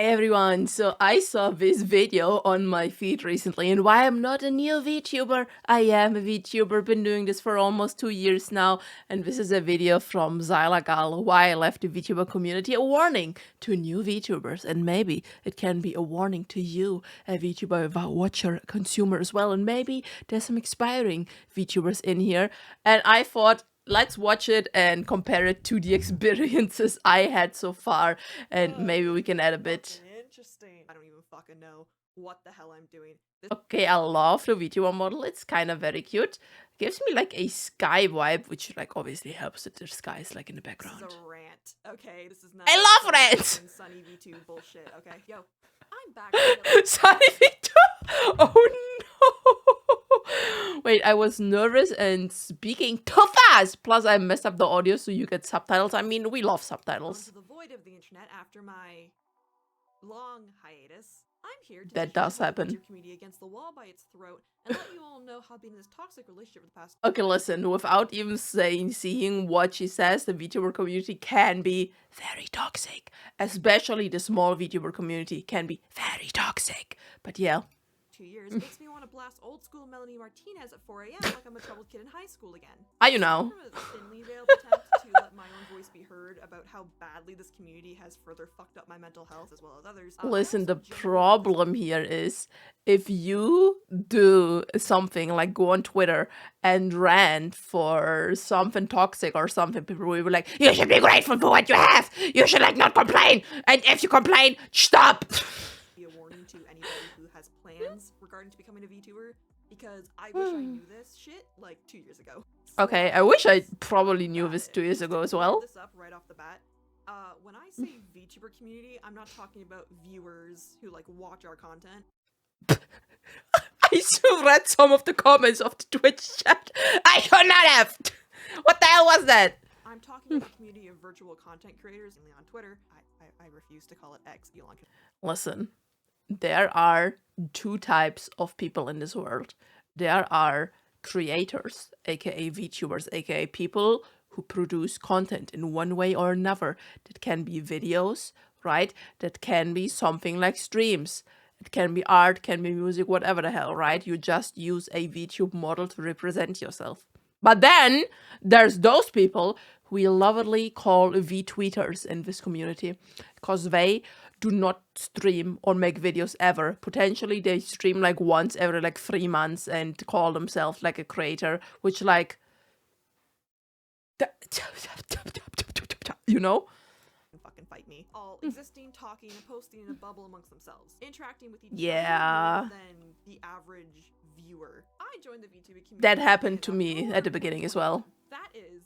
Everyone, so I saw this video on my feed recently, and why I'm not a new VTuber, I am a VTuber, been doing this for almost 2 years now, and this is a video from Zylagal, why I left the VTuber community, a warning to new VTubers, and maybe it can be a warning to you, a VTuber, a watcher, consumer as well, and maybe there's some inspiring VTubers in here, and I thought, let's watch it and compare it to the experiences I had so far, and maybe we can add a bit. Interesting. I don't even fucking know what the hell I'm doing. Okay, I love the VTuber model. It's kind of very cute. Gives me like a sky vibe, which like obviously helps that there's skies like in the background. This is a rant. Okay, this is not. I love rants. Sunny V2 bullshit. Okay, yo, I'm back. Sunny V2. Oh no. Wait, I was nervous and speaking too fast. Plus, I messed up the audio, so you get subtitles. I mean, we love subtitles. Into the void of the internet after my long hiatus. I'm here to that does happen. Your community against the wall by its throat and let you all know how being in this toxic relationship for the past. Okay, listen, without even seeing what she says, the VTuber community can be very toxic. Especially the small VTuber community can be very toxic. But yeah. 2 years makes me want to blast old school Melanie Martinez at 4 a.m. like I'm a troubled kid in high school again. You know. From a thinly veiled attempt to let my own voice be heard about how badly this community has further fucked up my mental health as well as others. Listen, the problem here is if you do something like go on Twitter and rant for something toxic or something, people will be like, you should be grateful for what you have. You should like not complain. And if you complain, stop. Be a warning to anybody who has plans regarding to becoming a VTuber, because I wish I knew this shit like 2 years ago. So, okay, I wish I probably knew this 2 years ago as well. This up right off the bat. When I say VTuber community, I'm not talking about viewers who like watch our content. I still read some of the comments of the Twitch chat. I should not have. What the hell was that? I'm talking about a community of virtual content creators on Twitter. I refuse to call it X, Elon. Listen, there are 2 types of people in this world. There are creators, aka VTubers, aka people who produce content in one way or another. That can be videos, right? That can be something like streams. It can be art, can be music, whatever the hell, right? You just use a VTube model to represent yourself. But then there's those people who we lovingly call VTweeters in this community, because they do not stream or make videos ever. Potentially they stream like once every like 3 months and call themselves like a creator, which like, you know? Fucking fight me. All existing, talking, and posting in a bubble amongst themselves, interacting with each other more than the average viewer. I joined the VTuber community. That happened to me at the beginning as well. That is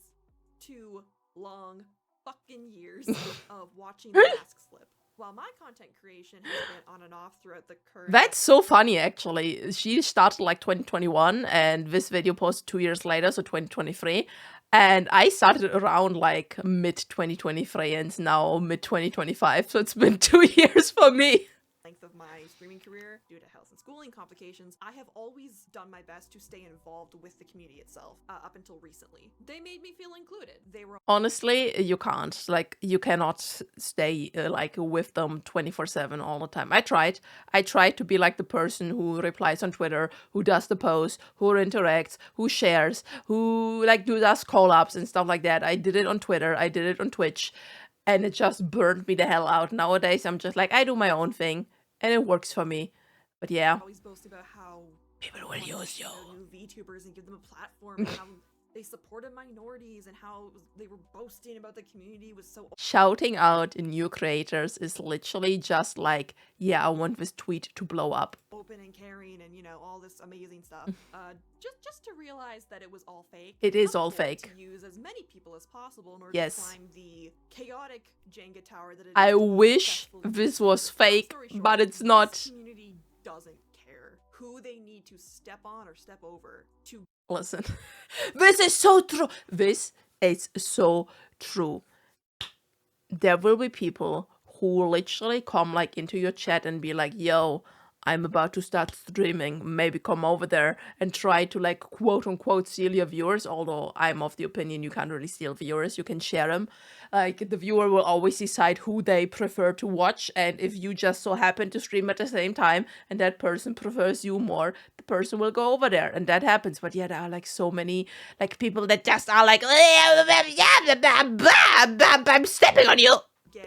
2 long fucking years of watching the mask slip. While my content creation has been on and off throughout the current... That's so funny, actually. She started like 2021, and this video posted 2 years later, so 2023. And I started around like mid-2023, and it's now mid-2025, so it's been 2 years for me. Length of my streaming career due to health and schooling complications, I have always done my best to stay involved with the community itself up until recently. They made me feel included. They were honestly, you can't, like, you cannot stay like with them 24/7 all the time. I tried to be like the person who replies on Twitter, who does the posts, who interacts, who shares, who like does collabs and stuff like that. I did it on Twitter, I did it on Twitch, and it just burned me the hell out. Nowadays, I'm just like, I do my own thing, and it works for me. But yeah. Always boast about how people will use you. New VTubers and give them a platform, and how they supported minorities, and how they were boasting about the community was so... Shouting out in new creators is literally just like, yeah, I want this tweet to blow up. Open and caring, and you know, all this amazing stuff. Just to realize that it was all fake. It is all fake. To use as many people as possible in order yes. to climb the chaotic Jenga tower that it is. I wish this was fake, but it's not. This community doesn't care who they need to step on or step over to... Listen, this is so true. This is so true. There will be people who literally come like into your chat and be like, yo, I'm about to start streaming, maybe come over there and try to like quote unquote steal your viewers, although I'm of the opinion you can't really steal viewers, you can share them. Like the viewer will always decide who they prefer to watch, and if you just so happen to stream at the same time and that person prefers you more, the person will go over there, and that happens. But yeah, there are like so many like people that just are like I'm stepping on you,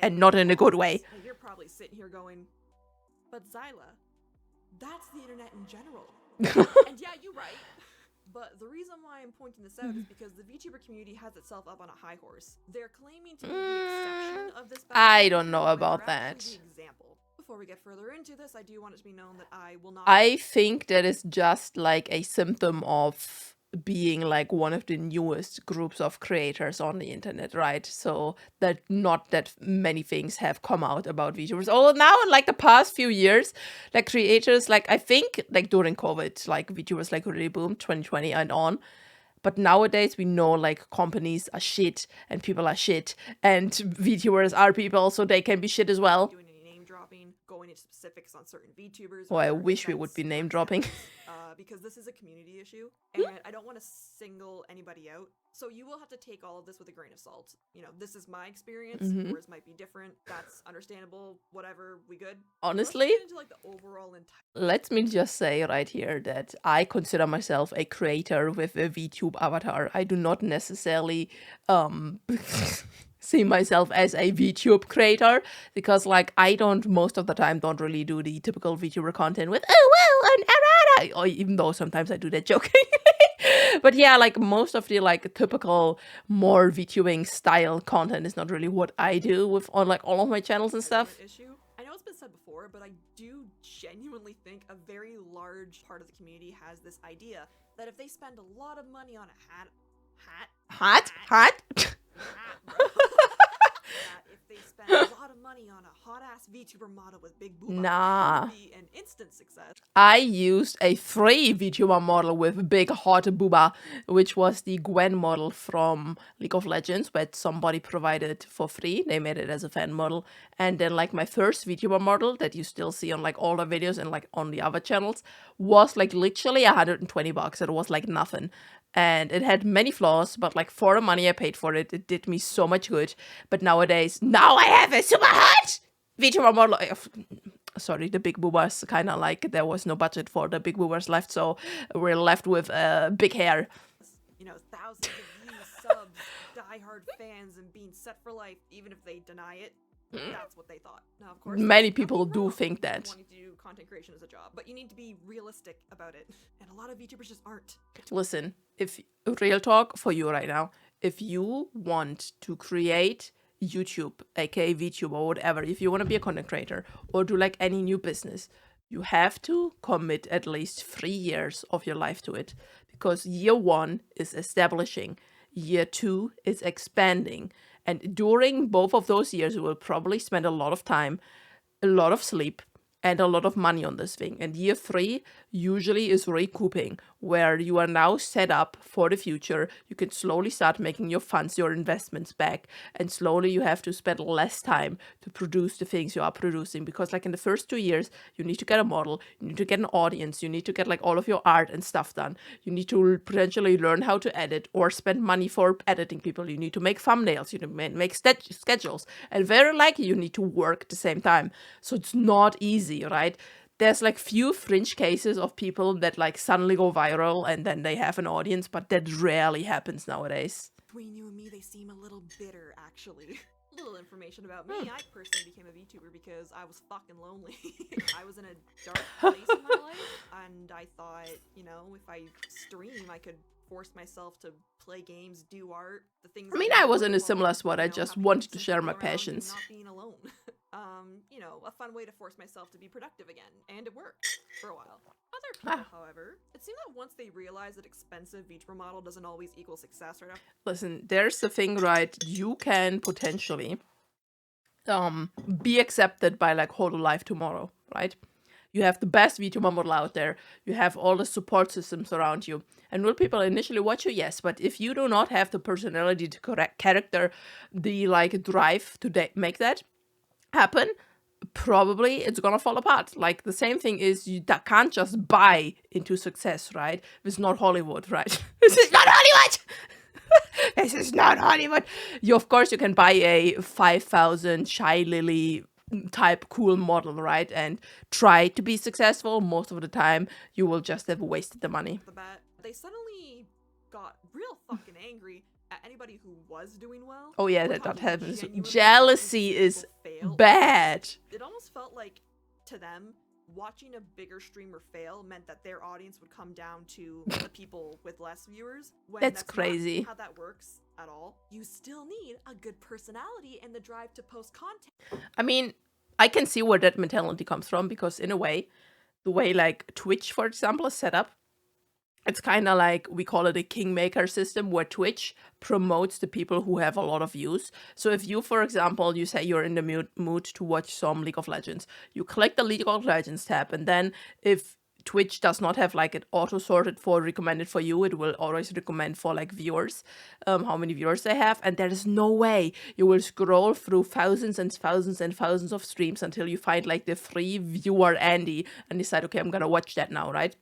and not in a good way. And you're probably sitting here going, but Zyla, that's the internet in general. And yeah, you're right. But the reason why I'm pointing this out is because the VTuber community has itself up on a high horse. They're claiming to be the exception of this battle. I don't know about that. The example. Before we get further into this, I do want it to be known that I will not. I think that is just like a symptom of being like one of the newest groups of creators on the internet, right? So that not that many things have come out about VTubers. Although now in like the past few years, like creators, like I think like during COVID, like VTubers like really boomed 2020 and on. But nowadays we know like companies are shit and people are shit and VTubers are people, so they can be shit as well. Doing any name dropping, going into specifics on certain VTubers. Oh, I wish we would be name dropping. Because this is a community issue, and I don't want to single anybody out. So you will have to take all of this with a grain of salt. You know, this is my experience. Yours might be different. That's understandable. Whatever. We good? Honestly, Let's get into, like, the overall let me just say right here that I consider myself a creator with a VTube avatar. I do not necessarily see myself as a VTube creator, because like I don't most of the time don't really do the typical VTuber content with an errata, or even though sometimes I do that jokingly. But yeah, like most of the like typical more VTubing style content is not really what I do with on like all of my channels and stuff. Issue. I know it's been said before, but I do genuinely think a very large part of the community has this idea that if they spend a lot of money on a hat, if they spend a lot of money on a hot-ass VTuber model with big booba, nah, it would be an instant success. I used a free VTuber model with big hot booba, which was the Gwen model from League of Legends, which somebody provided for free. They made it as a fan model. And then like my first VTuber model that you still see on like all the videos and like on the other channels was like literally $120. It was like nothing. And it had many flaws, but like for the money I paid for it, it did me so much good. But nowadays, now I have a super hot VTuber model. Sorry, the big boobas kind of like there was no budget for the big boobas left, so we're left with big hair. You know, thousands of views, subs, diehard fans, and being set for life, even if they deny it. That's what they thought. Now, of course, many people do think that. Wanting to do content creation as a job, but you need to be realistic about it, and a lot of VTubers just aren't. Listen, if real talk for you right now, if you want to create YouTube, aka VTube or whatever, if you want to be a content creator or do like any new business, you have to commit at least 3 years of your life to it, because year 1 is establishing, year 2 is expanding. And during both of those years, you will probably spend a lot of time, a lot of sleep, and a lot of money on this thing. And year 3 usually is recouping, where you are now set up for the future. You can slowly start making your funds, your investments back, and slowly you have to spend less time to produce the things you are producing. Because like in the first 2 years, you need to get a model, you need to get an audience, you need to get like all of your art and stuff done. You need to potentially learn how to edit or spend money for editing people. You need to make thumbnails, you need to make schedules, and very likely you need to work at the same time. So it's not easy, right? There's like few fringe cases of people that like suddenly go viral and then they have an audience, but that rarely happens nowadays. Between you and me, they seem a little bitter, actually. Little information about me. I personally became a VTuber because I was fucking lonely. I was in a dark place in my life, and I thought, you know, if I stream, I could force myself to play games, do art, the things. I mean, I was in a similar spot. I just wanted to share my passions. Not being alone. You know, a fun way to force myself to be productive again, and it worked for a while. Other people, however, it seemed that once they realized that expensive VTuber model doesn't always equal success right after. Listen, there's the thing, right? You can potentially be accepted by like Hololive tomorrow, right? You have the best VTuber model out there. You have all the support systems around you. And will people initially watch you? Yes. But if you do not have the personality, the correct character, the like drive to make that happen, probably it's gonna fall apart. Like the same thing is you can't just buy into success, right? It's not Hollywood, right? This is not Hollywood. This is not Hollywood. You of course you can buy a 5,000 shy lily type cool model, right? And try to be successful. Most of the time you will just have wasted the money. The bat, they suddenly got real fucking angry at anybody who was doing well. Oh yeah, Look that how happens. genuinely Jealousy people is fail. bad. It almost felt like to them, watching a bigger streamer fail meant that their audience would come down to the people with less viewers. When That's not crazy. how that works at all. You still need a good personality and the drive to post content. I mean, I can see where that mentality comes from, because in a way, the way like Twitch, for example, is set up, it's kind of like, we call it a kingmaker system, where Twitch promotes the people who have a lot of views. So if you, for example, you say you're in the mood to watch some League of Legends, you click the League of Legends tab, and then if Twitch does not have like it auto sorted for recommended for you, it will always recommend for like viewers, how many viewers they have. And there is no way you will scroll through thousands and thousands and thousands of streams until you find like the free viewer Andy and decide, okay, I'm gonna watch that now, right?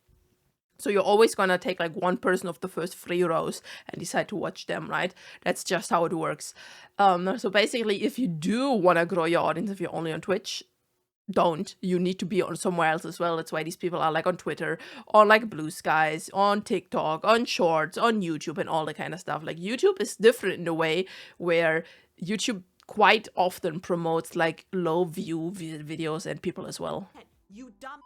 So you're always gonna take like one person of the first 3 rows and decide to watch them, right? That's just how it works. So basically, if you do wanna grow your audience, if you're only on Twitch, don't. You need to be on somewhere else as well. That's why these people are like on Twitter, on like Blue Skies, on TikTok, on Shorts, on YouTube, and all that kind of stuff. Like YouTube is different in a way where YouTube quite often promotes like low view videos and people as well. You dumb.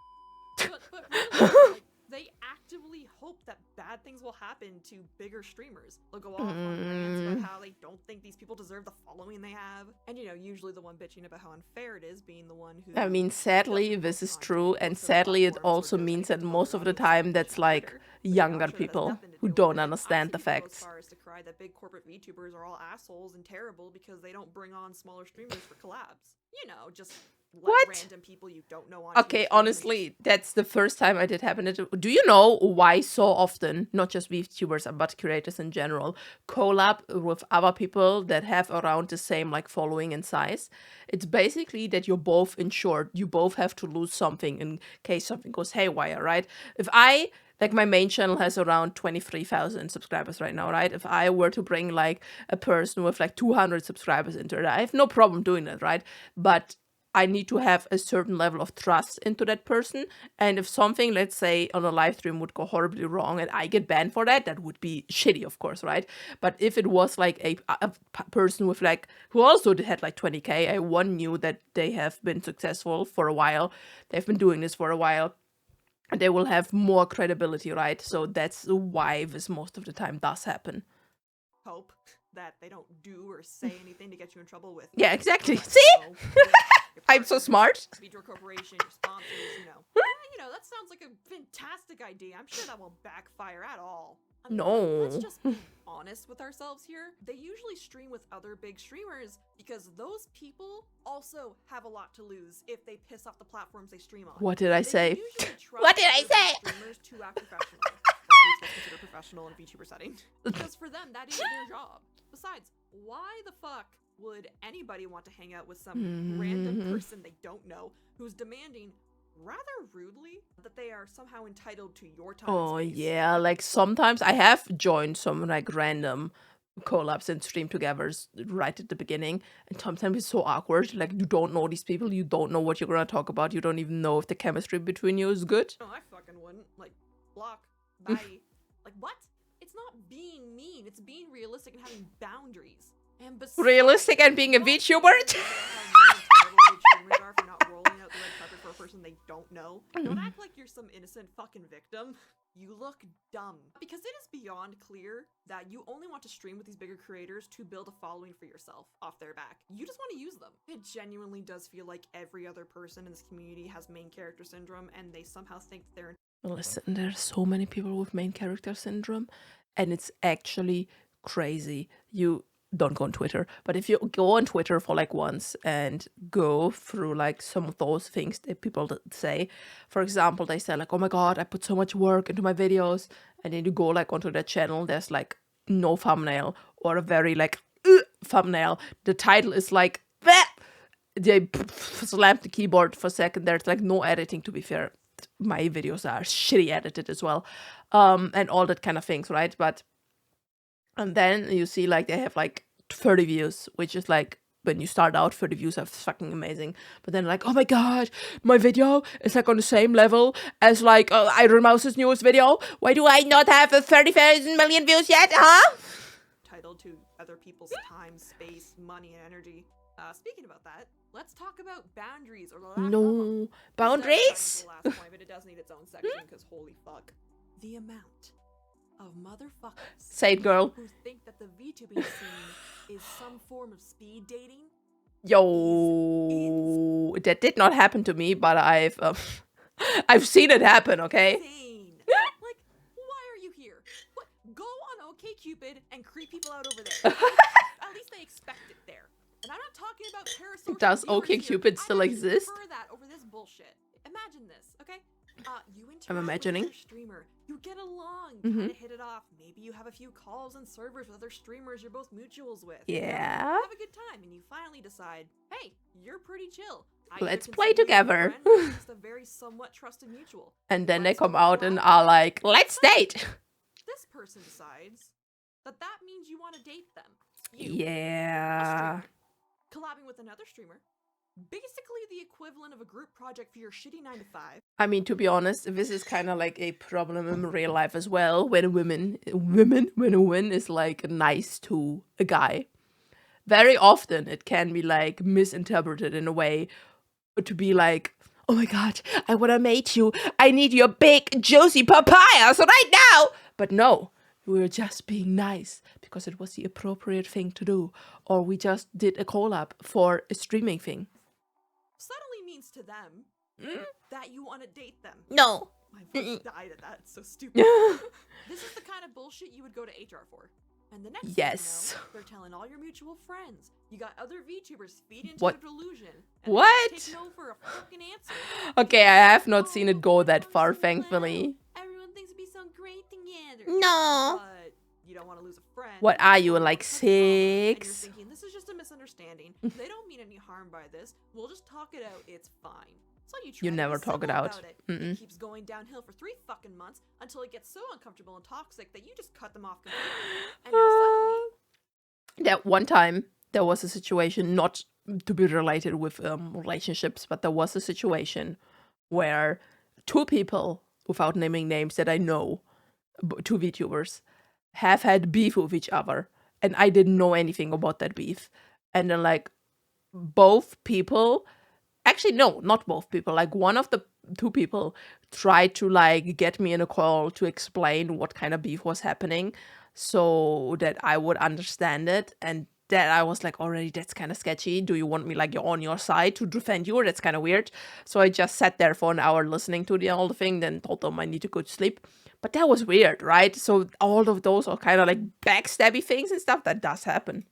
But really, like, they actively hope that bad things will happen to bigger streamers. They'll go off on rants about how they don't think these people deserve the following they have. And you know, usually the one bitching about how unfair it is being the one who... I mean, sadly, this is true, and sadly, it also means that most of the time that's like younger people who don't understand the facts. As far as to cry that big corporate VTubers are all assholes and terrible because they don't bring on smaller streamers for collabs. You know, just let random people you don't know on Okay, honestly, that's the first time I did happen. Do you know why so often, not just VTubers, but creators in general, collab with other people that have around the same like following and size? It's basically that you're both insured. You both have to lose something in case something goes haywire, right? If I... Like, my main channel has around 23,000 subscribers right now, right? If I were to bring, like, a person with, like, 200 subscribers into it, I have no problem doing it, right? But I need to have a certain level of trust into that person. And if something, let's say, on a live stream would go horribly wrong and I get banned for that, that would be shitty, of course, right? But if it was, like, a person with, like, who also had, like, 20K, I knew that they have been successful for a while. They've been doing this for a while. They will have more credibility, right? So that's why this most of the time does happen. Hope that they don't do or say anything to get you in trouble with. Yeah, exactly. See? I'm so smart. Vtuber Corporation, your sponsors, you know. That sounds like a fantastic idea. I'm sure that won't backfire at all. I mean, No. Let's just be honest with ourselves here. They usually stream with other big streamers because those people also have a lot to lose if they piss off the platforms they stream on. What did I say? What did I say? Streamers to act professional, or at least what's considered professional in a VTuber setting. Because for them, that is their job. Besides, why the fuck would anybody want to hang out with some random person they don't know who's demanding rather rudely that they are somehow entitled to your time? Oh yeah, like sometimes I have joined some like random collabs and stream together right at the beginning, and sometimes it's so awkward. Like, you don't know these people, you don't know what you're gonna talk about, you don't even know if the chemistry between you is good. No, I fucking wouldn't. Like, block, bye. Like, what? It's not being mean, it's being realistic and having boundaries. And besides, Realistic and being a VTuber? Are for not rolling out the red carpet for a person they don't know. Don't act like you're some innocent fucking victim. You look dumb. Because it is beyond clear that you only want to stream with these bigger creators to build a following for yourself off their back. You just want to use them. It genuinely does feel like every other person in this community has main character syndrome and they somehow think they're... Listen, there's so many people with main character syndrome, and it's actually crazy. You don't go on Twitter, but if you go on Twitter for like once and go through like some of those things that people say, for example, they say like, oh my god, I put so much work into my videos, and then you go like onto their channel, there's like no thumbnail or a very like thumbnail. The title is like bleh! they slammed the keyboard for a second. There's like no editing, to be fair. My videos are shitty edited as well, and all that kind of things, right? And then you see like they have like 30 views, which is like, when you start out, 30 views are fucking amazing. But then like, oh my god, my video is like on the same level as like Iron Mouse's newest video. Why do I not have 30,000 million views yet, huh? Entitled to other people's time, space, money, and energy. Speaking about that, let's talk about boundaries or the lack of them. No. Boundaries? This is the last point, but it does need its own section because holy fuck. The amount of motherfuckers Say it, girl. who think that the VTubing scene is some form of speed dating. Yo, that did not happen to me, but I've seen it happen, okay? Insane. Like, why are you here? What? Go on OkCupid and creep people out over there. At least they expect it there. And I'm not talking about parasocial Does viewers here. OkCupid still I actually exist? prefer that over this bullshit. Imagine this, okay? You interact I'm imagining. with your streamer. You get along, Mhm. kind of hit it off. Maybe you have a few calls and servers with other streamers you're both mutuals with. you know? Yeah. Have a good time, and you finally decide, hey, you're pretty chill. I Let's either play consider you a together. friend or just a very somewhat trusted mutual. And then they Let's come go out and out. are like, let's date. This person decides that that means you want to date them. You, a Yeah. streamer, collabing with another streamer, basically the equivalent of a group project for your shitty 9 to 5. I mean, to be honest, this is kind of like a problem in real life as well. When a woman is like nice to a guy, very often it can be like misinterpreted in a way to be like, oh my god, I wanna mate you. I need your big juicy papayas right now. But no, we were just being nice because it was the appropriate thing to do, or we just did a collab for a streaming thing. Suddenly means to them that you want to date them. No. My voice died at that. It's so stupid. This is the kind of bullshit you would go to HR for. And the next thing Yes. you know, they're telling all your mutual friends. You got other VTubers feed into What? their delusion. And What? They take no for a fucking answer. Okay, I have not seen it go that I'm far, so thankfully. glad. Everyone thinks it'd be so great together. No. But you don't want to lose a friend. What are you, You don't like wanna cause drama, and you're 6? thinking, this is just a misunderstanding. They don't mean any harm by this. We'll just talk it out. It's fine. So you try You to never be talk it civil out. about it. Mm-mm. It keeps going downhill for 3 fucking months until it gets so uncomfortable and toxic that you just cut them off completely. And now suddenly, That one time there was a situation, not to be related with relationships, but there was a situation where 2 people, without naming names that I know, 2 VTubers, have had beef with each other, and I didn't know anything about that beef. And then like both people, actually no, not both people, like one of the 2 people tried to like get me in a call to explain what kind of beef was happening so that I would understand it. And that I was like, already, that's kind of sketchy. Do you want me like on your side to defend you? Or that's kind of weird. So I just sat there for an hour listening to the whole thing, then told them I need to go to sleep. But that was weird, right? So all of those are kind of like backstabby things and stuff that does happen.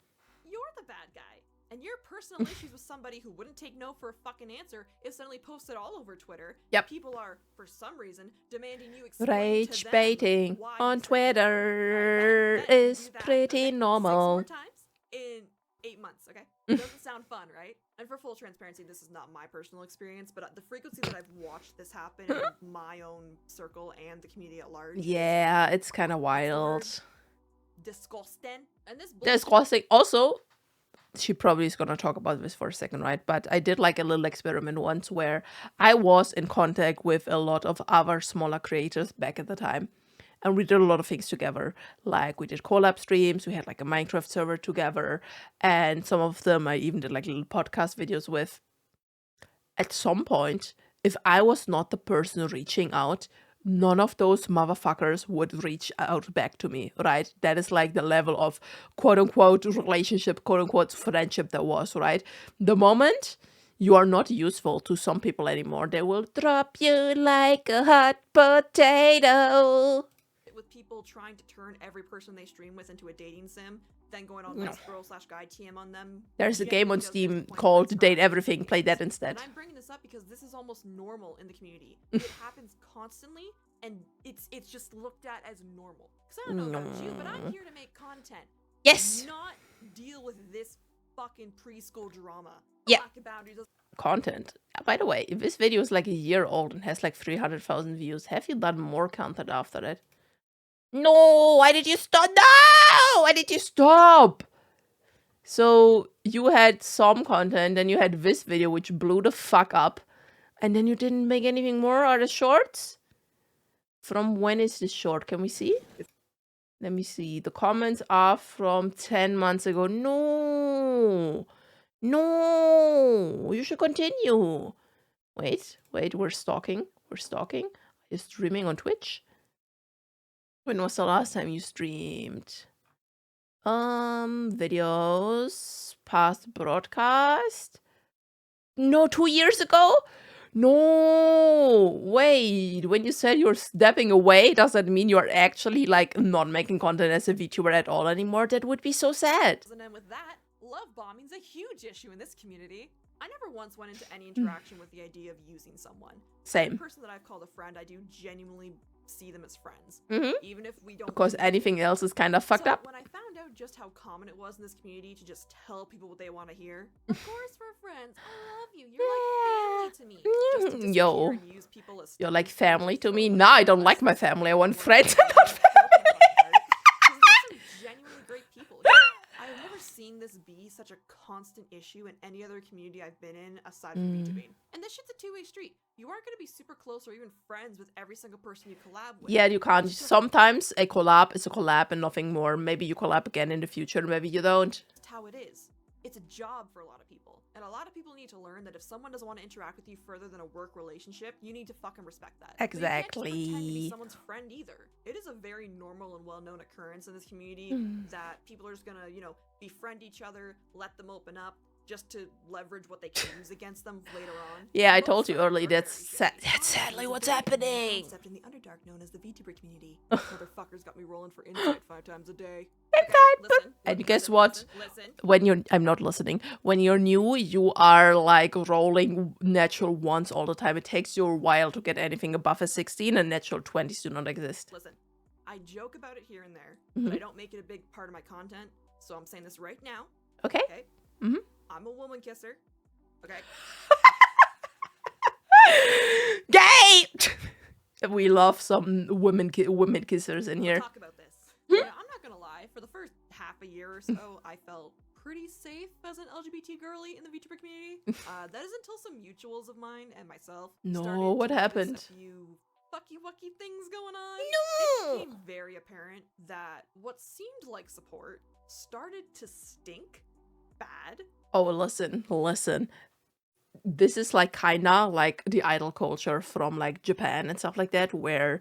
you're the bad guy. And your personal issues with somebody who wouldn't take no for a fucking answer is suddenly posted all over Twitter. Yep. People are, for some reason, demanding you explain to Rage them baiting why on you said no. Twitter Alright, then you is do that pretty the next 6 normal. more times in 8 months, okay? Doesn't sound fun, right? And for full transparency, this is not my personal experience, but the frequency that I've watched this happen in my own circle and the community at large. Yeah, it's kind of wild. Disgusting. And this There's bullshit- crossing. Also, she probably is going to talk about this for a second, right? But I did like a little experiment once where I was in contact with a lot of other smaller creators back at the time. And we did a lot of things together. Like we did collab streams, we had like a Minecraft server together, and some of them I even did like little podcast videos with. At some point, if I was not the person reaching out, none of those motherfuckers would reach out back to me, right? That is like the level of quote unquote relationship, quote unquote friendship there was, right? The moment you are not useful to some people anymore, they will drop you like a hot potato. with people trying to turn every person they stream with into a dating sim, then going on No. girl/guy TM on them. There's a genuinely game on does get to Steam the point where called it's Date not Everything. Play that And instead. I'm bringing this up because this is almost normal in the community. It happens constantly, and it's just looked at as normal. Because I don't know about you, but I'm here to make content. Yes. Not deal with this fucking preschool drama. Yeah. lack of boundaries. Content. By the way, if this video is like a year old and has like 300,000 views, have you done more content after that? No, why did you stop? No, why did you stop? So you had some content, then you had this video which blew the fuck up, and then you didn't make anything more. Are the shorts? From when is this short? Can we see? Let me see. The comments are from 10 months ago. No. No. You should continue. Wait, we're stalking. We're stalking. You're streaming on Twitch? When was the last time you streamed? Videos. Past broadcast? No, 2 years ago? No, wait, when you said you're stepping away, does that mean you're actually like not making content as a VTuber at all anymore? That would be so sad. And then with that, love bombing's a huge issue in this community. I never once went into any interaction with the idea of using someone. Same. The person that I've called a friend, I do genuinely see them as friends. Even if we don't. Because anything else is kind of fucked up. When I found out just how common it was in this community to just tell people what they want to hear, of course we're friends. I love you. You're like family to me. Just to Yo, and use people as you're like family to me? Nah, I don't like my family. I want friends and not family. There's some genuinely great people here. I've never seen this be such a constant issue in any other community I've been in aside from VTubing. And this shit's a two-way street. You aren't going to be super close or even friends with every single person you collab with. Yeah, you can't. Sometimes a collab is a collab and nothing more. Maybe you collab again in the future, maybe you don't. That's how it is. It's a job for a lot of people. And a lot of people need to learn that if someone doesn't want to interact with you further than a work relationship, you need to fucking respect that. Exactly. But you can't just pretend to be someone's friend either. It is a very normal and well-known occurrence in this community that people are just gonna, you know, befriend each other, let them open up, just to leverage what they can use against them later on. Yeah, I told you earlier, that's sadly what's happening. Concept in the Underdark known as the Vtuber community. Motherfuckers got me rolling for insight 5 times a day. And guess what? When I'm not listening. When you're new, you are like rolling natural ones all the time. It takes you a while to get anything above a 16, and natural 20s do not exist. Listen, I joke about it here and there, but I don't make it a big part of my content. So I'm saying this right now. Okay. I'm a woman kisser. Okay. Gay! We love some women kissers in here. Talk about this. Yeah, I'm not gonna lie. For the first half a year or so, I felt pretty safe as an LGBT girly in the VTuber community. That is until some mutuals of mine and myself. No, what happened? A few fucky things going on. No! It became very apparent that what seemed like support started to stink bad. Oh, listen. This is like kinda like the idol culture from like Japan and stuff like that, where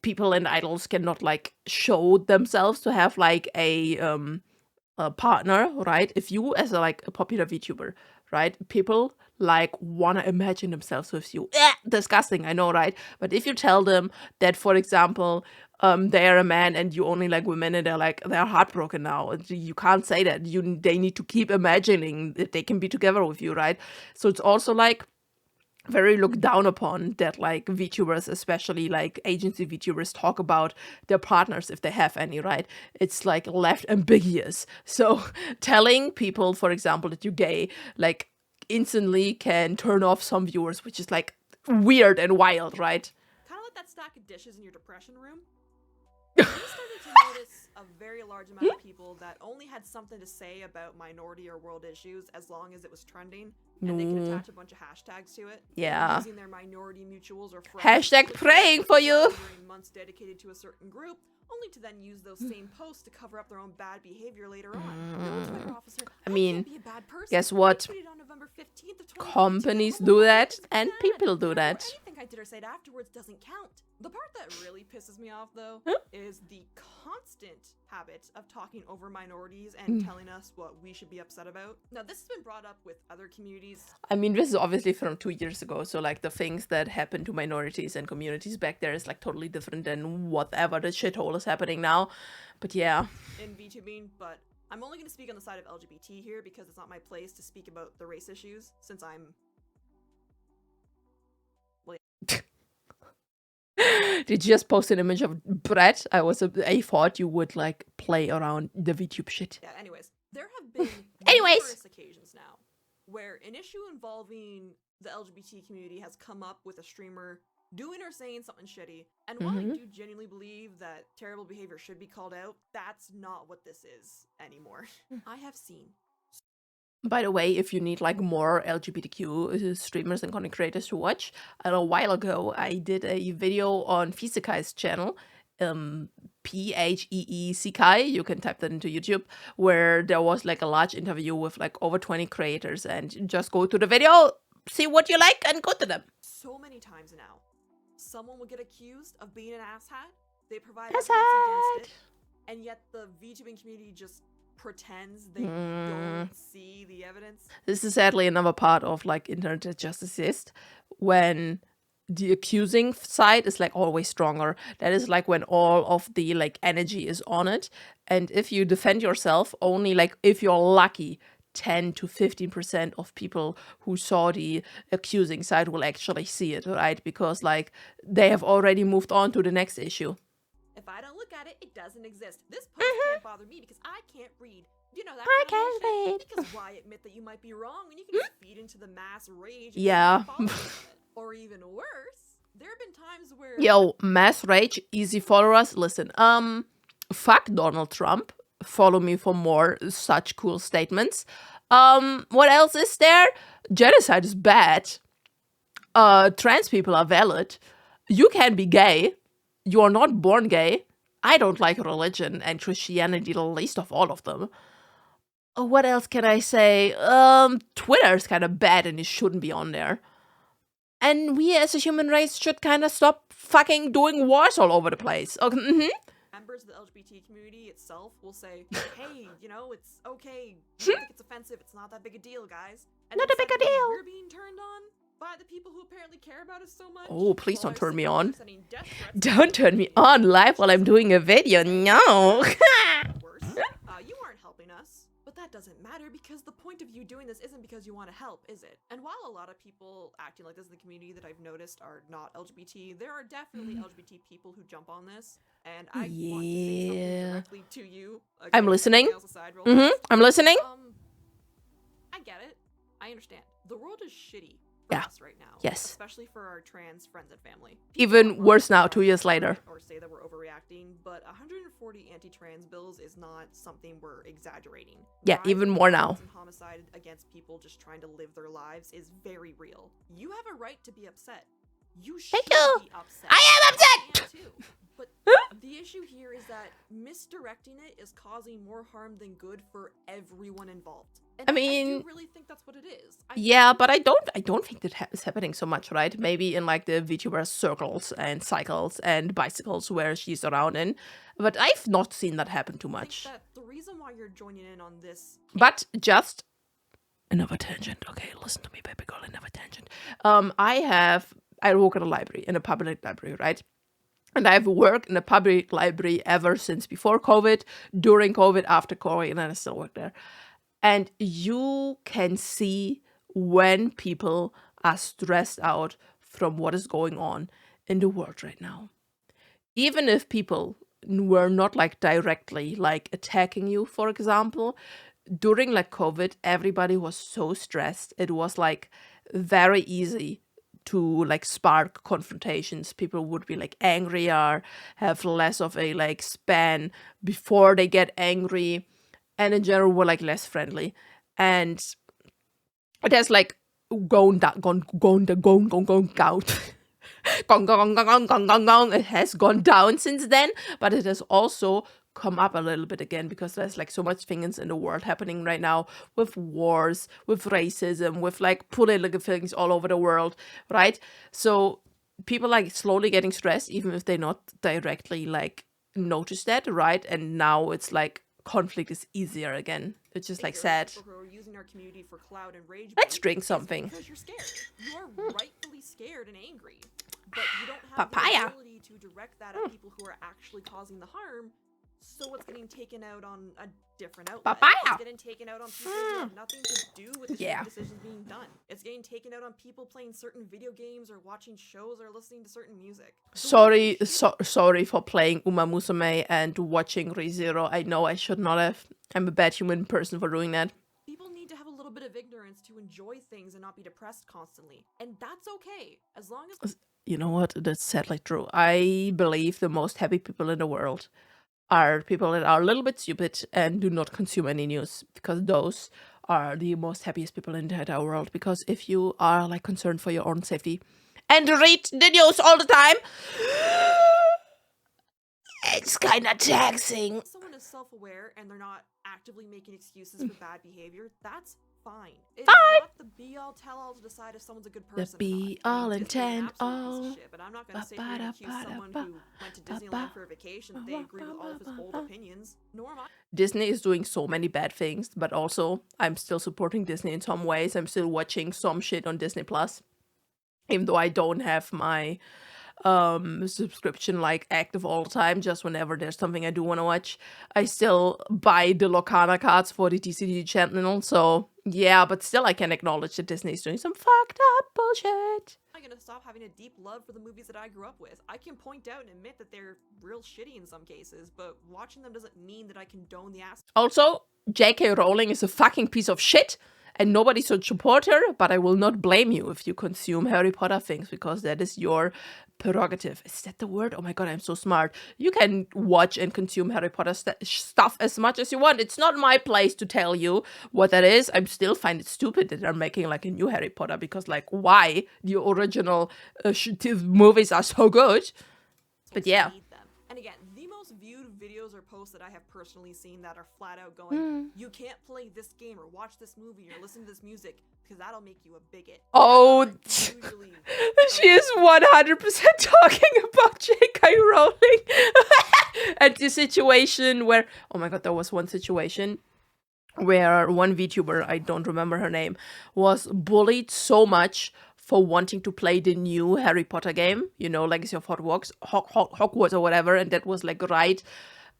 people and idols cannot like show themselves to have like a partner, right? If you as a popular VTuber, right, people like wanna imagine themselves with you. Disgusting, I know, right? But if you tell them that, for example, they are a man and you only like women and they're heartbroken now, you can't say that. They need to keep imagining that they can be together with you, right? So it's also like very looked down upon that like VTubers, especially like agency VTubers, talk about their partners if they have any, right? It's like left ambiguous. So telling people, for example, that you're gay, like instantly can turn off some viewers, which is like weird and wild, right? Kind of like that stack of dishes in your depression room. We started to notice a very large amount of people that only had something to say about minority or world issues as long as it was trending, and they could attach a bunch of hashtags to it. Yeah. Using their minority mutuals or friends. Hashtag praying for you. During months dedicated to a certain group, only to then use those same posts to cover up their own bad behavior later on. No Twitter officer, I mean, can't be a bad person. guess what? I tweeted on November 15th of 2022. Companies do that and people do that. Anything I did or said afterwards doesn't count. The part that really pisses me off, though, is the constant habit of talking over minorities and telling us what we should be upset about. Now, this has been brought up with other communities. I mean, this is obviously from 2 years ago, so like the things that happen to minorities and communities back there is like totally different than whatever the shithole is happening now. But yeah. In VTubing, but I'm only going to speak on the side of LGBT here because it's not my place to speak about the race issues, since I'm... Did you just post an image of Brett? I thought you would like play around the VTube shit. Yeah, anyways. There have been Anyways. numerous occasions now where an issue involving the LGBT community has come up with a streamer doing or saying something shitty. And while I do genuinely believe that terrible behavior should be called out, that's not what this is anymore. I have seen. By the way, if you need like more LGBTQ streamers and content creators to watch, a while ago I did a video on Physikai's channel, P-H-E-E-C-Kai, you can type that into YouTube, where there was like a large interview with like over 20 creators, and just go to the video, see what you like, and go to them. So many times now, someone will get accused of being an asshat, they provide Asshat! evidence against it, and yet the VTubing community just pretends they don't see the evidence. This is sadly another part of like internet that just exists, when the accusing side is like always stronger. That is like when all of the like energy is on it, and if you defend yourself, only like if you're lucky 10 to 15% of people who saw the accusing side will actually see it, right? Because like they have already moved on to the next issue. If I don't look at it, it doesn't exist. This post can't bother me because I can't read. You know that I kind of can't bullshit? read. Because why admit that you might be wrong when you can just feed into the mass rage? And Yeah. follow it? Or even worse, there have been times where Yo, mass rage, easy followers. Listen, fuck Donald Trump. Follow me for more such cool statements. What else is there? Genocide is bad. Trans people are valid. You can be gay. You are not born gay. I don't like religion and Christianity, the least of all of them. What else can I say? Twitter is kind of bad and it shouldn't be on there. And we as a human race should kind of stop fucking doing wars all over the place. Okay. members of the LGBT community itself will say, hey, you know, it's okay. I don't think it's offensive. It's not that big a deal, guys. And Not then a big a suddenly deal. We're being turned on by the people who apparently care about us so much. Oh, please while don't our turn me siblings on. are sending death threats Don't turn me on live while I'm doing a video. No. worse. You aren't helping us. But that doesn't matter because the point of you doing this isn't because you want to help, is it? And while a lot of people acting like this in the community that I've noticed are not LGBT, there are definitely LGBT people who jump on this. And I want to say something Yeah. directly to you. I'm listening. Everything else aside, real fast. I'm listening. I get it. I understand. The world is shitty for Yeah. us right now. Yes. Especially for our trans friends and family. Even worse now, 2 years later. Or say that we're overreacting, but 140 anti-trans bills is not something we're exaggerating. Yeah, Rising even more now. violence and homicide against people just trying to live their lives is very real. You have a right to be upset. You should Thank you. be upset. I am upset. I am too. But the issue here is that misdirecting it is causing more harm than good for everyone involved. And I mean- do really think that's what it is. Yeah, but I don't think that is happening so much, right? Maybe in like the VTuber circles and cycles and bicycles where she's around in, but I've not seen that happen too I think much. that the reason why you're joining in on this But just another tangent. Okay, listen to me, baby girl. Another tangent. I work at a library, in a public library, right? And I've worked in a public library ever since before COVID, during COVID, after COVID, and I still work there. And you can see when people are stressed out from what is going on in the world right now. Even if people were not like directly like attacking you, for example, during like COVID, everybody was so stressed. It was like very easy to like spark confrontations. People would be like angrier, have less of a like span before they get angry, and in general were like less friendly. And it has like gone down. It has gone down since then, but it has also come up a little bit again because there's like so much things in the world happening right now, with wars, with racism, with like political things all over the world, right? So people like slowly getting stressed, even if they not directly like notice that, right? And now it's like conflict is easier again. It's just like There are sad. people who are using our community for clout and rage. Let's bait. drink It's something. Because you're scared. You are rightfully scared and angry, but you don't have Papaya. the ability to direct that at people who are actually causing the harm. So it's getting taken out on a different outlet. Papaya. It's getting taken out on people who have nothing to do with the Yeah. decisions being done. It's getting taken out on people playing certain video games or watching shows or listening to certain music. Sorry for playing Uma Musume and watching ReZero. I know I should not have. I'm a bad human person for doing that. People need to have a little bit of ignorance to enjoy things and not be depressed constantly. And that's okay, as long as... You know what? That's sadly true. I believe the most happy people in the world are people that are a little bit stupid and do not consume any news, because those are the most happiest people in the entire world. Because if you are like concerned for your own safety and read the news all the time, it's kind of taxing. someone is self-aware and they're not actively making excuses for bad behavior, that's fine. It's Fine. not the be-all, tell-all to decide if someone's a good The person. be-all and Disney's an absolute piece end-all. of shit, but I'm not gonna sit here and accuse someone who went to Disneyland for a vacation that they agree with all of his old opinions. Nor am I. Disney is doing so many bad things, but also I'm still supporting Disney in some ways. I'm still watching some shit on Disney Plus, even though I don't have my subscription like active all the time. Just whenever there's something I do want to watch, I still buy the Locana cards for the TCG channel. So yeah, but still I can acknowledge that Disney is doing some fucked up bullshit. I'm gonna stop having a deep love for the movies that I grew up with. I can point out and admit that they're real shitty in some cases, but watching them doesn't mean that I condone the ass. Also, J.K. Rowling is a fucking piece of shit, and nobody should support her, but I will not blame you if you consume Harry Potter things, because that is your prerogative. Is that the word? Oh my god, I'm so smart. You can watch and consume Harry Potter stuff as much as you want. It's not my place to tell you what that is. I still find it stupid that they're making like a new Harry Potter, because like, why? The original movies are so good. But yeah. Need them. And again, the most viewed videos or posts that I have personally seen that are flat out going, you can't play this game or watch this movie or listen to this music because that'll make you a bigot. Oh, Usually, she is 100% talking about J.K. Rowling. And the situation where, oh my god, there was one situation where one VTuber, I don't remember her name, was bullied so much for wanting to play the new Harry Potter game, you know, Legacy of Hogwarts or whatever, and that was like right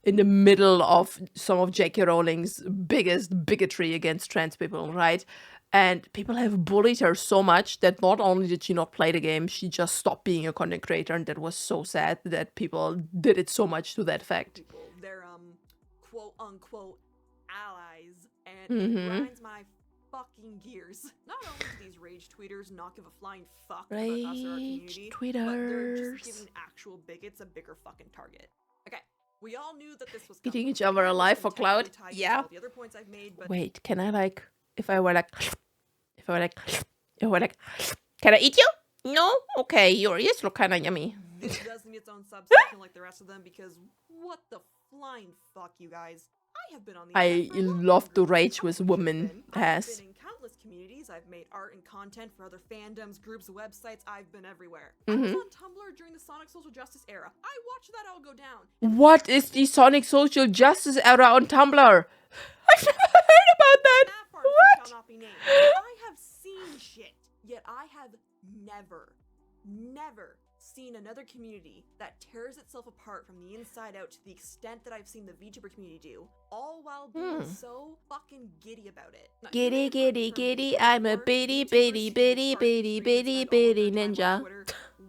in the middle of some of J.K. Rowling's biggest bigotry against trans people, right? And people have bullied her so much that not only did she not play the game, she just stopped being a content creator, and that was so sad that people did it so much to that fact. They're quote unquote allies, and it grinds my fucking gears. Not only do these rage tweeters not give a flying fuck about us or our community, but they're just giving actual bigots a bigger fucking target. Okay, we all knew that this was eating each other alive for clout. Yeah. The other points I've made, but wait, can I like, if I were like, can I eat you? No? Okay, your ears look kind of yummy. This does need its own subsection like the rest of them, because what the flying fuck, you guys. I have been on the I love to rage with women. I've been in countless communities. I've made art and content for other fandoms, groups, websites. I've been everywhere. I was on Tumblr during the Sonic Social Justice era. I watched that all go down. What is the Sonic Social Justice era on Tumblr? I've never heard about that. What? Shall not be named. I have seen shit, yet I have never seen another community that tears itself apart from the inside out to the extent that I've seen the VTuber community do, all while being so fucking giddy about it. Giddy, giddy, giddy, I'm a bitty, bitty, bitty, bitty, bitty, bitty ninja.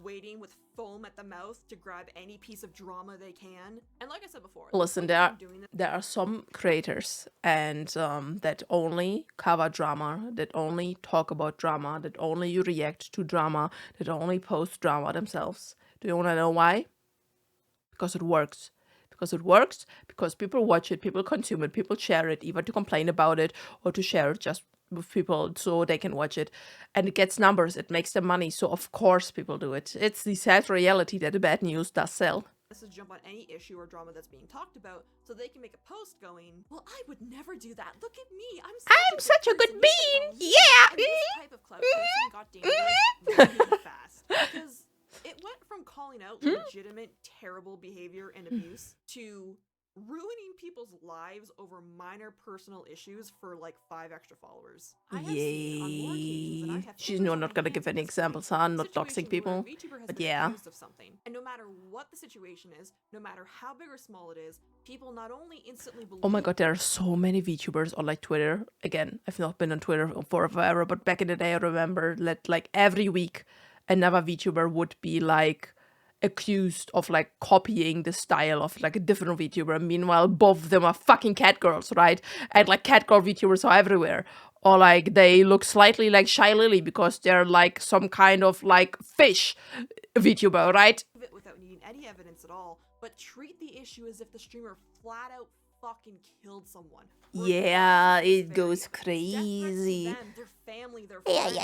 Waiting with foam at the mouth to grab any piece of drama they can. And like I said before, listen, there are some creators and that only cover drama, that only talk about drama, that only react to drama, that only post drama themselves. Do you want to know why? Because it works. Because it works, because people watch it, people consume it, people share it, either to complain about it or to share it just with people so they can watch it. And it gets numbers, it makes them money, so of course people do it. It's the sad reality that the bad news does sell. This is jump on any issue or drama that's being talked about, so they can make a post going, well, I would never do that. Look at me. I'm such a good bean. Yeah. And this type of clout chasing got dangerous really fast. Because it went from calling out legitimate, terrible behavior and abuse to ruining people's lives over minor personal issues for like 5 extra followers. I have seen on more occasions that I have she's not gonna give any examples, huh? Not doxing people. But yeah. Of something. And no matter what the situation is, no matter how big or small it is, people not only instantly believe... Oh my god, there are so many VTubers on like Twitter. Again, I've not been on Twitter for forever, but back in the day I remember that like every week another VTuber would be like accused of like copying the style of like a different VTuber. Meanwhile, both of them are fucking catgirls, right? And like catgirl VTubers are everywhere. Or like they look slightly like Shy Lily because they're like some kind of like fish VTuber, right? Without needing any evidence at all, but treat the issue as if the streamer flat out fucking killed someone. Yeah, it goes Death crazy. threats to them, their family, their friends,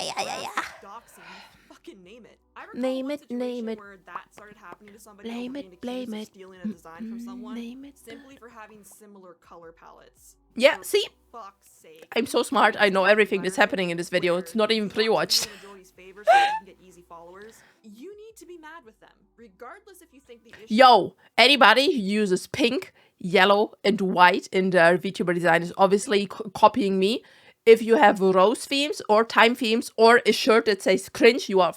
doxing, fucking name it. I recall Name one it, situation name it. where that started happening to somebody Blame over it, being accused blame of it. stealing a design from someone Name it. simply for having similar color palettes. Yeah, For see? fuck's sake. I'm so smart. I know everything that's happening in this video. It's not even pre-watched. Favor so you can get easy followers. You need to be mad with them, regardless if you think the issue. Yo, anybody who uses pink, yellow, and white in their VTuber design is obviously copying me. If you have rose themes or time themes or a shirt that says cringe, you are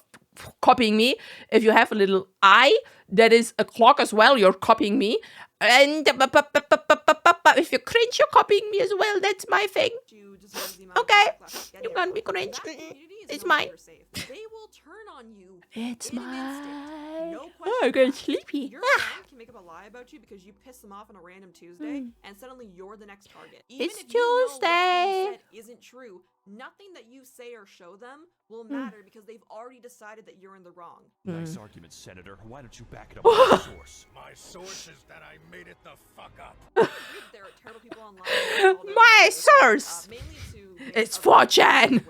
copying me. If you have a little eye that is a clock as well, you're copying me. And if you cringe, you're copying me as well. That's my thing. Okay, you can be cringe. It's mine. They will turn on you. It's in an instant. mine. No Oh, I get sleepy. Your friend can make up a lie about you because you piss them off on a random Tuesday, and suddenly you're the next target. Even It's if you know what's being Tuesday. said isn't true, nothing that you say or show them will matter because they've already decided that you're in the wrong. Nice argument, Senator. Why don't you back it up with a source? My source is that I made it the fuck up. There are terrible people online. My source! Mainly to It's 4chan.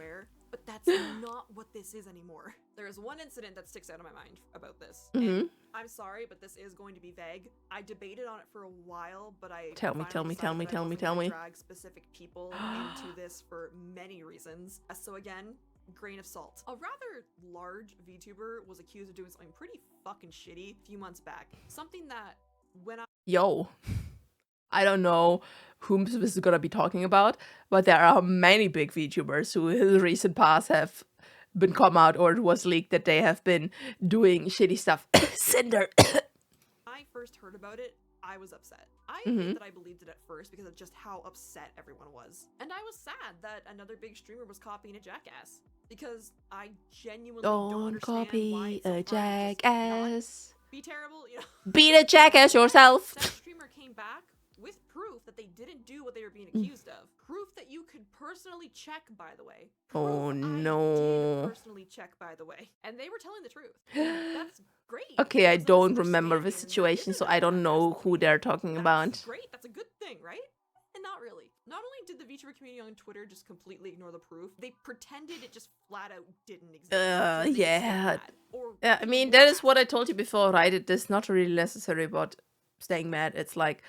But that's not what this is anymore. There is one incident that sticks out of my mind about this. And I'm sorry, but this is going to be vague. I debated on it for a while, but I Tell me. Drag specific people into this for many reasons. So again, grain of salt. A rather large VTuber was accused of doing something pretty fucking shitty a few months back. Something that when Yo, I don't know whom this is gonna be talking about, but there are many big VTubers who in the recent past have been come out or it was leaked that they have been doing shitty stuff. Cinder. I first heard about it, I was upset. I admit that I believed it at first because of just how upset everyone was. And I was sad that another big streamer was copying a jackass. Because I genuinely don't understand why it's so hard to just not jackass. be terrible, you know. Beat a jackass yourself. That streamer came back with proof that they didn't do what they were being accused of. Proof that you could personally check, by the way. Oh, Proof no. I did personally check, by the way. And they were telling the truth. That's great. Okay, I Because don't that's remember the understanding situation, that so isn't I don't know who they're talking That's about. great. That's a good thing, right? And not really. Not only did the VTuber community on Twitter just completely ignore the proof, they pretended it just flat out didn't exist. until they Yeah. said that. Or Yeah, I mean, that is what I told you before, right? It is not really necessary about staying mad. It's like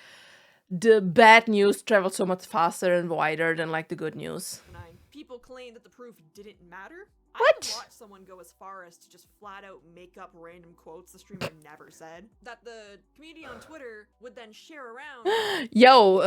the bad news travels so much faster and wider than like the good news. people claim that the proof didn't matter. I What? would watch someone go as far as to just flat out make up random quotes the streamer never said. That the community on Twitter would then share around. Yo,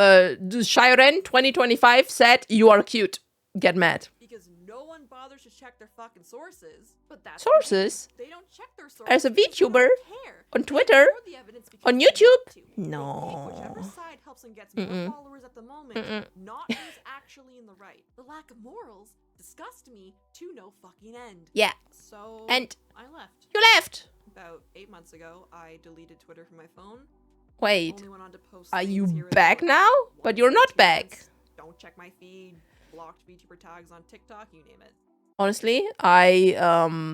Shyaren 2025 said you are cute. Get mad. Because no one bothers to check their fucking sources. But that's Sources? They don't check their sources. As a because they don't VTuber? care. On They Twitter? ignore the evidence because On they YouTube? want to. They pick No. whichever side helps them get more followers at the moment, not who's actually in the right. The lack of morals disgust me to no fucking end. Yeah. So And I left. you left. About 8 months ago, I deleted Twitter from my phone. Wait. Only went on to post Are things you here and back there. now? Once But you're every not 2 back. months. Don't check my feed. Blocked VTuber tags on TikTok. You name it. Honestly, I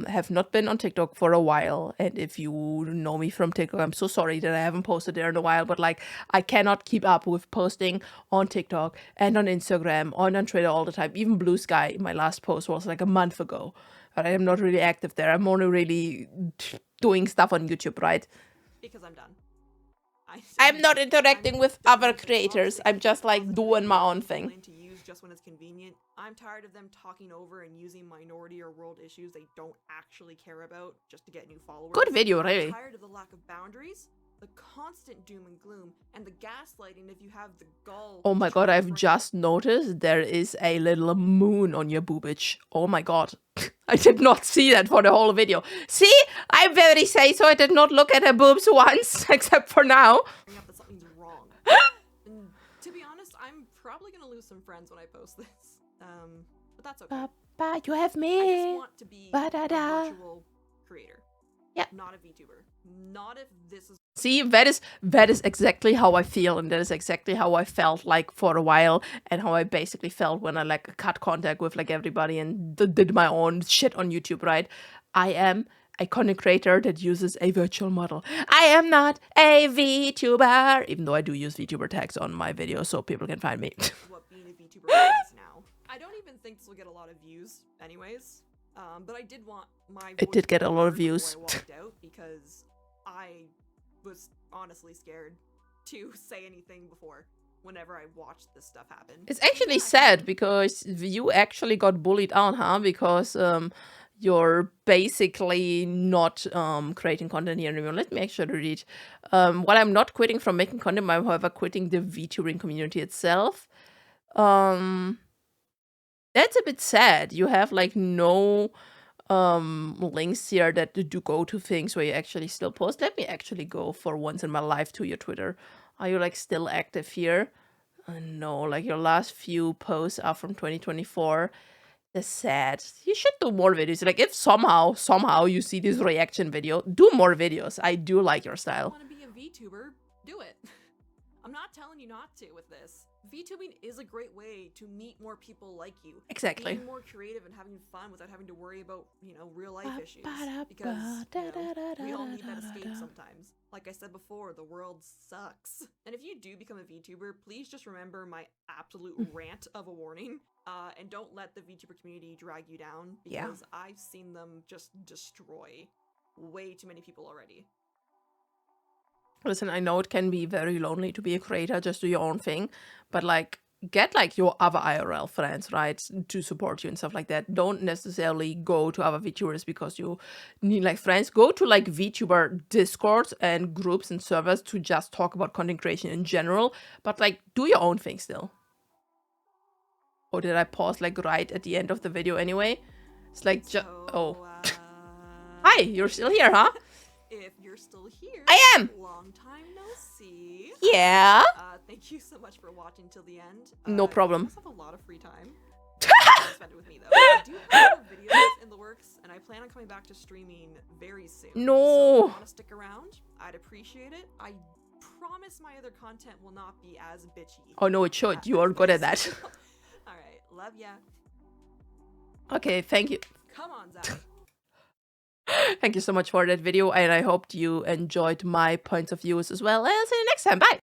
have not been on TikTok for a while, and if you know me from TikTok, I'm so sorry that I haven't posted there in a while, but like I cannot keep up with posting on TikTok and on Instagram and on Twitter all the time. Even Blue Sky, my last post was like a month ago, but I am not really active there. I'm only really doing stuff on YouTube, right? Because I'm done. I'm not interacting with done other with it. creators. Honestly, I'm just like positive doing my own people thing. To use just when it's convenient. I'm tired of them talking over and using minority or world issues they don't actually care about just to get new followers. Good video, I'm really. tired of the lack of boundaries, the constant doom and gloom, and the gaslighting if you have the gall. Oh my to god, try I've and just noticed there is a little moon on your boobage. Oh my god. I did not see that for the whole video. See? I'm very say so. I did not look at her boobs once, except for now. bring up that something's wrong. And to be honest, I'm probably gonna lose some friends when I post this. But that's okay. Papa, you have I just me. want to be a Ba-da-da. virtual creator. Yeah. Not a VTuber. Not if this is See, that is exactly how I feel, and that is exactly how I felt like for a while, and how I basically felt when I like cut contact with like everybody and did my own shit on YouTube, right? I am a content creator that uses a virtual model. I am not a VTuber, even though I do use VTuber tags on my videos so people can find me. What being a VTuber is now. I don't even think this will get a lot of views, anyways. But I did want my. It did get a lot of views. I walked out because I was honestly scared to say anything before whenever I watched this stuff happen. It's actually sad because you actually got bullied out, huh? Because you're basically not creating content here anymore. Let me actually read. While I'm not quitting from making content, I'm however quitting the VTubing community itself. That's a bit sad. You have like no links here that do go to things where you actually still post. Let me actually go for once in my life to your Twitter. Are you like still active here? No, like your last few posts are from 2024. That's sad. You should do more videos. Like if somehow you see this reaction video, do more videos. I do like your If you style. want to be a VTuber, do it. I'm not telling you not to with this. VTubing is a great way to meet more people like you. Exactly. Being more creative and having fun without having to worry about, real life issues. Because, we all need that escape sometimes. Like I said before, the world sucks. And if you do become a VTuber, please just remember my absolute rant of a warning. And don't let the VTuber community drag you down. Because I've seen them just destroy way too many people already. Listen, I know it can be very lonely to be a creator, just do your own thing, but like get like your other IRL friends, right, to support you and stuff like that. Don't necessarily go to other VTubers because you need like friends. Go to like VTuber Discords and groups and servers to just talk about content creation in general, but like do your own thing still. Or did I pause like right at the end of the video anyway? It's like Hi, you're still here, huh? If you're still here, I am! Long time no see. Yeah. Thank you so much for watching till the end. No problem. You must have a lot of free time. Spend it with me though. I do have videos in the works, and I plan on coming back to streaming very soon. No. So if you want to stick around, I'd appreciate it. I promise my other content will not be as bitchy. Oh no, it should. You are good at that. All right, love ya. Okay, thank you. Come on, Zach. Thank you so much for that video, and I hope you enjoyed my points of views as well. And see you next time. Bye!